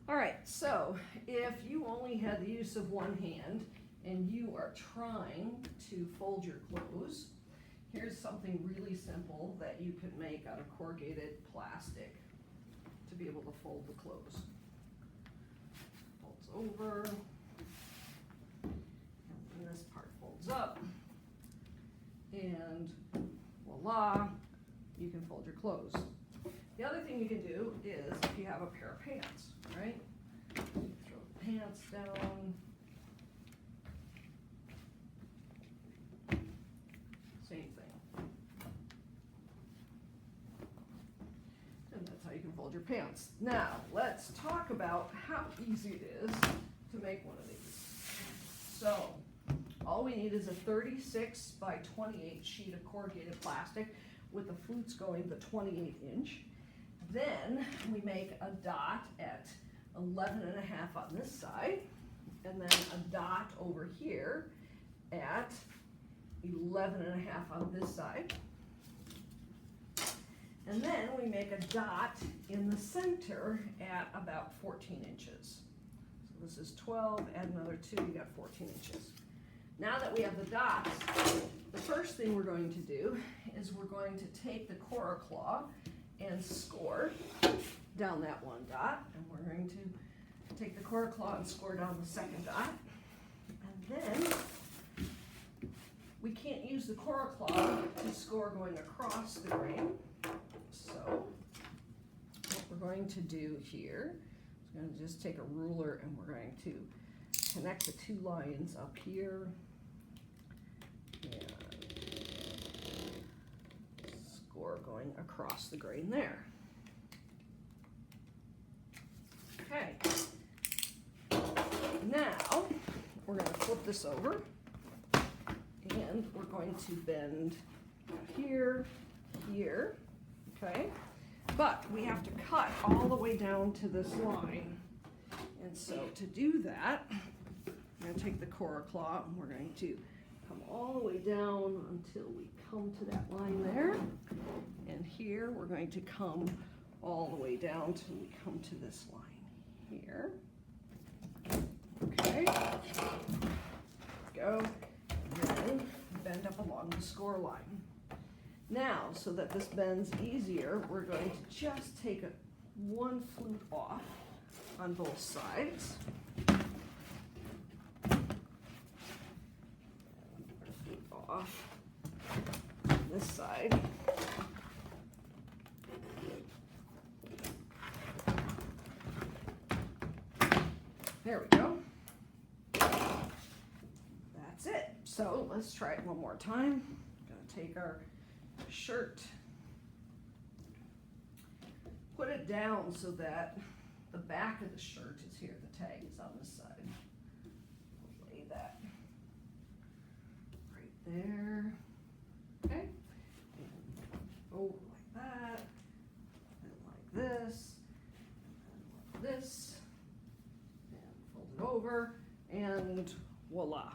All right, so if you only had the use of one hand and you are trying to fold your clothes, here's something really simple that you could make out of corrugated plastic to be able to fold the clothes. Folds over, and this part folds up, and voila, you can fold your clothes. The other thing you can do is if you have a pair of pants, right? Throw the pants down. Same thing. And that's how you can fold your pants. Now, let's talk about how easy it is to make one of these. So, all we need is a 36 by 28 sheet of corrugated plastic with the flutes going the 28 inch. Then we make a dot at 11 and a half on this side, and then a dot over here at 11 and a half on this side. And then we make a dot in the center at about 14 inches. So this is 12, add another 2, you got 14 inches. Now that we have the dots, the first thing we're going to do is we're going to take the CoraClaw and score down that one dot, and we're going to take the CoraClaw and score down the second dot. And then we can't use the CoraClaw to score going across the grain. So what we're going to do here is we're going to just take a ruler and we're going to connect the two lines up here and score going across the grain there. Okay. Now we're going to flip this over and we're going to bend here, here, okay? But we have to cut all the way down to this line. And so to do that, we're going to take the CoraClaw and we're going to come all the way down until we come to that line there. And here we're going to come all the way down till we come to this line here. Okay, go, and then bend up along the score line. Now, so that this bends easier, we're going to just take one flute off on both sides. Flute off on this side. There we go. That's it. So let's try it one more time. Gonna take our shirt, put it down so that the back of the shirt is here. The tag is on this side. Lay that right there. Okay. And over like that, and like this, and like this. Over, and voila.